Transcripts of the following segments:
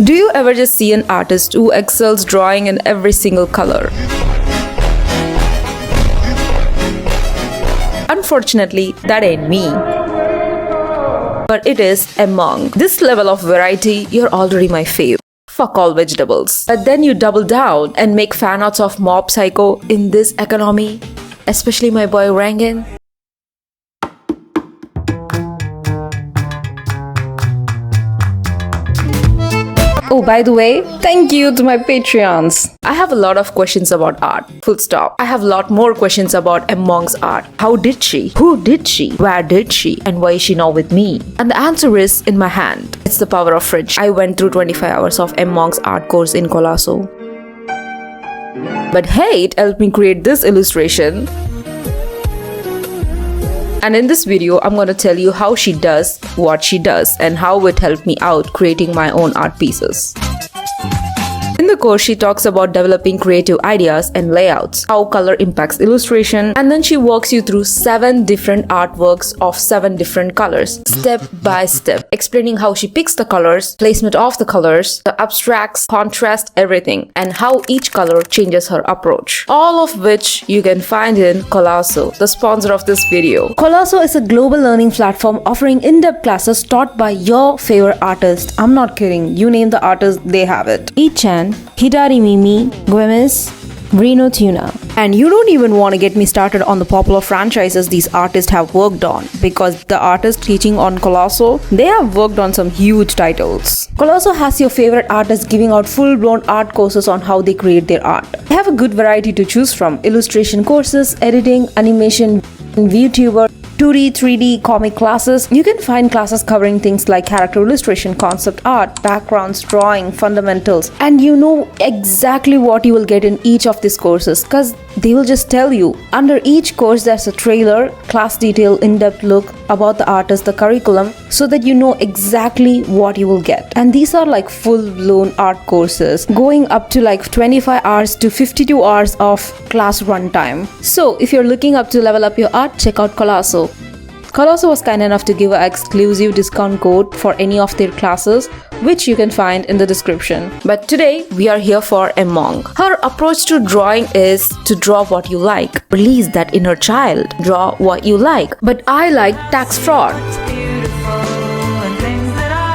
Do you ever just see an artist who excels drawing in every single color? Unfortunately, that ain't me. But it is among this level of variety, you're already my fave. Fuck all vegetables. But then you double down and make fan arts of Mob Psycho in this economy, especially my boy Rangan. Oh, by the way, thank you to my Patreons. I have a lot of questions about art. Full stop. I have a lot more questions about Among's art. How did she? Who did she? Where did she? And why is she now with me? And the answer is in my hand. It's the power of friendship. I went through 25 hours of Among's art course in Coloso. But hey, it helped me create this illustration. And in this video, I'm gonna tell you how she does what she does and how it helped me out creating my own art pieces. In the course, she talks about developing creative ideas and layouts, how color impacts illustration, and then she walks you through 7 different artworks of 7 different colors, step by step, explaining how she picks the colors, placement of the colors, the abstracts, contrast, everything, and how each color changes her approach. All of which you can find in Coloso, the sponsor of this video. Coloso is a global learning platform offering in-depth classes taught by your favorite artist. I'm not kidding, you name the artist, they have it. Ichan, Hidari Mimi, Gomez, Reno Tuna. And you don't even want to get me started on the popular franchises these artists have worked on, because the artists teaching on Coloso, they have worked on some huge titles. Coloso has your favorite artists giving out full-blown art courses on how they create their art. They have a good variety to choose from: illustration courses, editing, animation, VTuber, 2D, 3D, comic classes. You can find classes covering things like character illustration, concept art, backgrounds, drawing, fundamentals, and you know exactly what you will get in each of these courses because they will just tell you. Under each course there's a trailer, class detail, in-depth look about the artist, the curriculum, so that you know exactly what you will get. And these are like full-blown art courses going up to like 25 hours to 52 hours of class runtime. So if you're looking up to level up your art, check out Coloso. Coloso was kind enough to give an exclusive discount code for any of their classes, which you can find in the description. But today, we are here for Among. Her approach to drawing is to draw what you like. Release that inner child. Draw what you like. But I like tax fraud.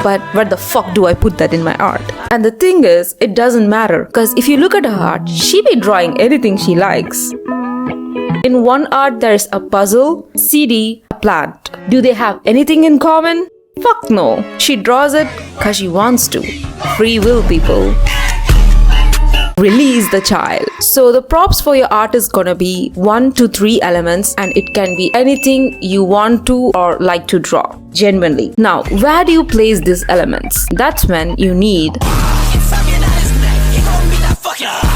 But where the fuck do I put that in my art? And the thing is, it doesn't matter, because if you look at her art, she be drawing anything she likes. In one art, there's a puzzle, CD, a plant. Do they have anything in common? Fuck no. She draws it because she wants to. Free will, people. Release the child. So the props for your art is gonna be 1 to 3 elements, and it can be anything you want to or like to draw. Genuinely. Now, where do you place these elements? That's when you need...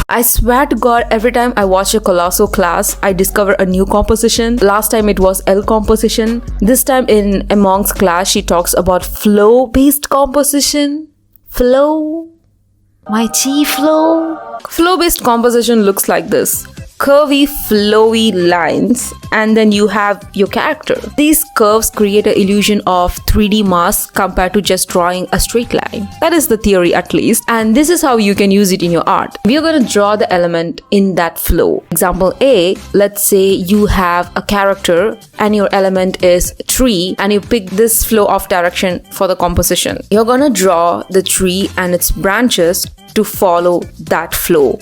I swear to God, every time I watch a Coloso class, I discover a new composition. Last time it was L composition. This time in Among's class, she talks about flow-based composition. Flow? My chi flow? Flow-based composition looks like this. Curvy, flowy lines, and then you have your character. These curves create an illusion of 3D mask compared to just drawing a straight line. That is the theory at least, and this is how you can use it in your art. We are going to draw the element in that flow. Example A, let's say you have a character and your element is tree, and you pick this flow of direction for the composition. You're going to draw the tree and its branches to follow that flow.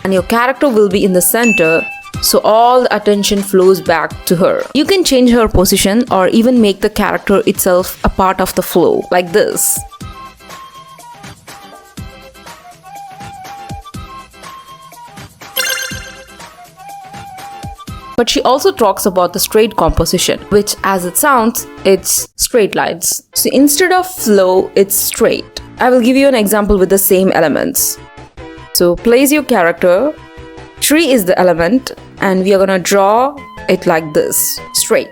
And your character will be in the center, so all the attention flows back to her. You can change her position or even make the character itself a part of the flow, like this. But she also talks about the straight composition, which as it sounds, it's straight lines. So instead of flow, it's straight. I will give you an example with the same elements. So place your character, tree is the element, and we are gonna draw it like this, straight.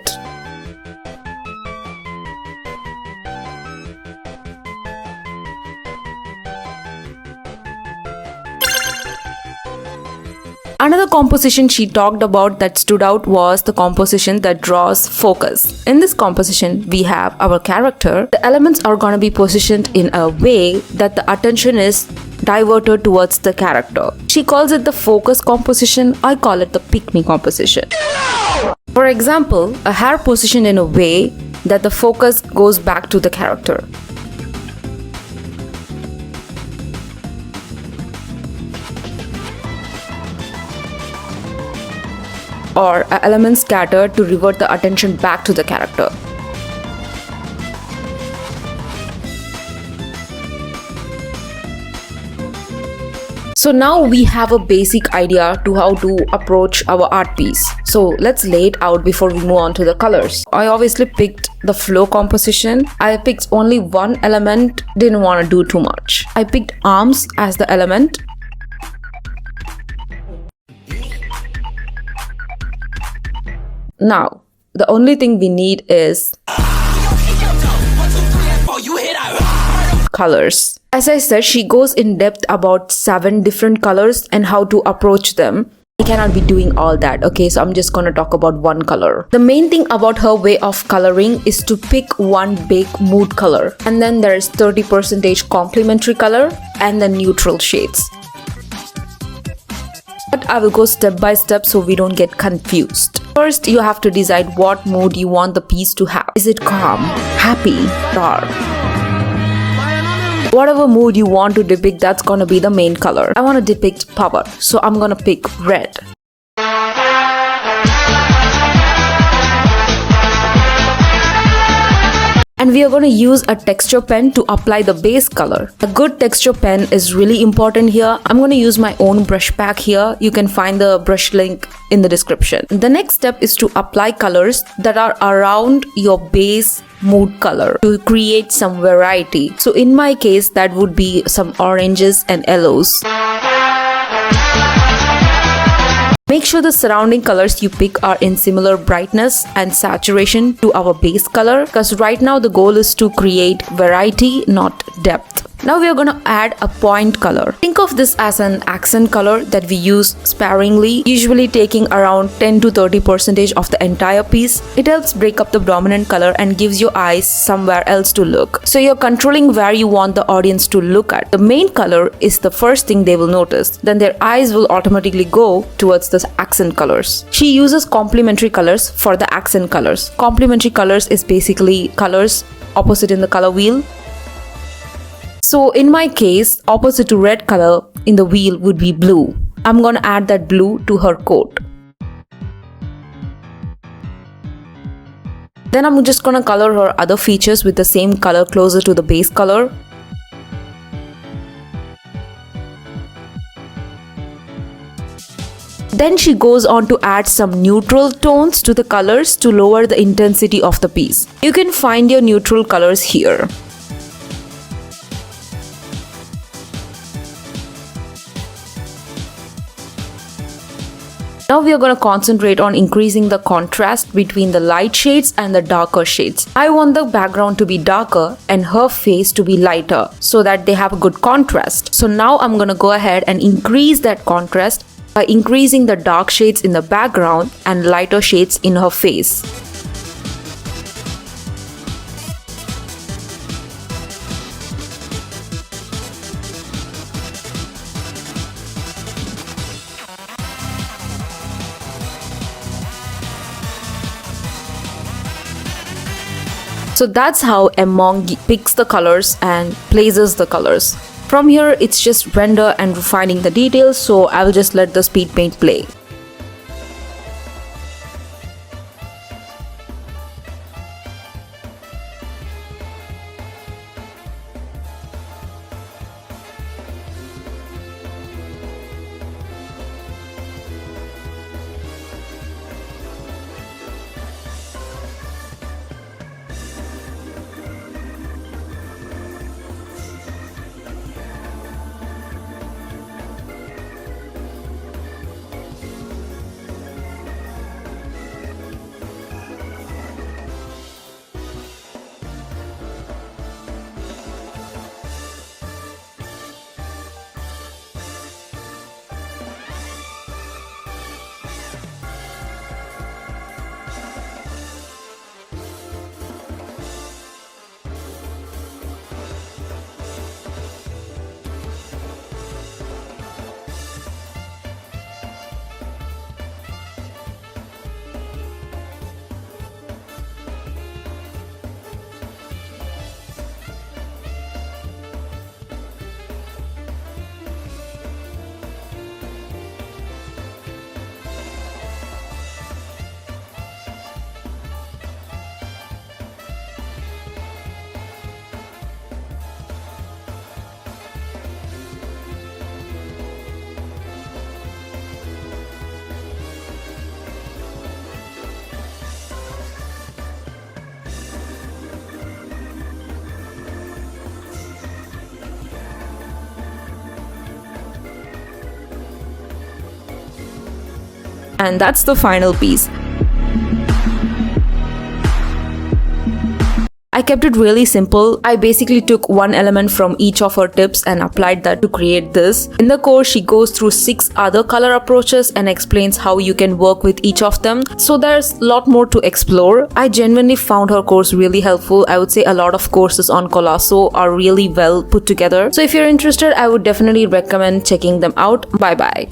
Another Another composition she talked about that stood out was the composition that draws focus. In this composition, we have our character. The elements are going to be positioned in a way that the attention is diverted towards the character. She calls it the focus composition. I call it the pick-me composition. For example, a hair positioned in a way that the focus goes back to the character. Or an element scattered to revert the attention back to the character. So now we have a basic idea to how to approach our art piece. So let's lay it out before we move on to the colors. I obviously picked the flow composition. I picked only one element, didn't want to do too much. I picked arms as the element. Now, the only thing we need is colors. As I said, she goes in depth about 7 different colors and how to approach them. I cannot be doing all that, okay? So I'm just gonna talk about one color. The main thing about her way of coloring is to pick one big mood color. And then there's 30% complementary color and the neutral shades. But I will go step by step so we don't get confused. First, you have to decide what mood you want the piece to have. Is it calm, happy, dark? Whatever mood you want to depict, that's gonna be the main color. I want to depict power, so I'm gonna pick red. And we are going to use a texture pen to apply the base color. A good texture pen is really important here. I'm going to use my own brush pack here. You can find the brush link in the description. The next step is to apply colors that are around your base mood color to create some variety. So in my case, that would be some oranges and yellows. Make sure the surrounding colors you pick are in similar brightness and saturation to our base color, because right now the goal is to create variety, not depth. Now we are going to add a point color. Think of this as an accent color that we use sparingly, usually taking around 10 to 30% of the entire piece. It helps break up the dominant color and gives your eyes somewhere else to look. So you're controlling where you want the audience to look at. The main color is the first thing they will notice. Then their eyes will automatically go towards the accent colors. She uses complementary colors for the accent colors. Complementary colors is basically colors opposite in the color wheel. So in my case, opposite to red color in the wheel would be blue. I'm gonna add that blue to her coat. Then I'm just gonna color her other features with the same color closer to the base color. Then she goes on to add some neutral tones to the colors to lower the intensity of the piece. You can find your neutral colors here. Now we are going to concentrate on increasing the contrast between the light shades and the darker shades. I want the background to be darker and her face to be lighter so that they have a good contrast. So now I'm going to go ahead and increase that contrast by increasing the dark shades in the background and lighter shades in her face. So that's how Emong picks the colors and places the colors. From here, it's just render and refining the details, so I will just let the speed paint play. And that's the final piece. I kept it really simple. I basically took one element from each of her tips and applied that to create this. In the course, she goes through 6 other color approaches and explains how you can work with each of them. So there's a lot more to explore. I genuinely found her course really helpful. I would say a lot of courses on Coloso are really well put together. So if you're interested, I would definitely recommend checking them out. Bye bye.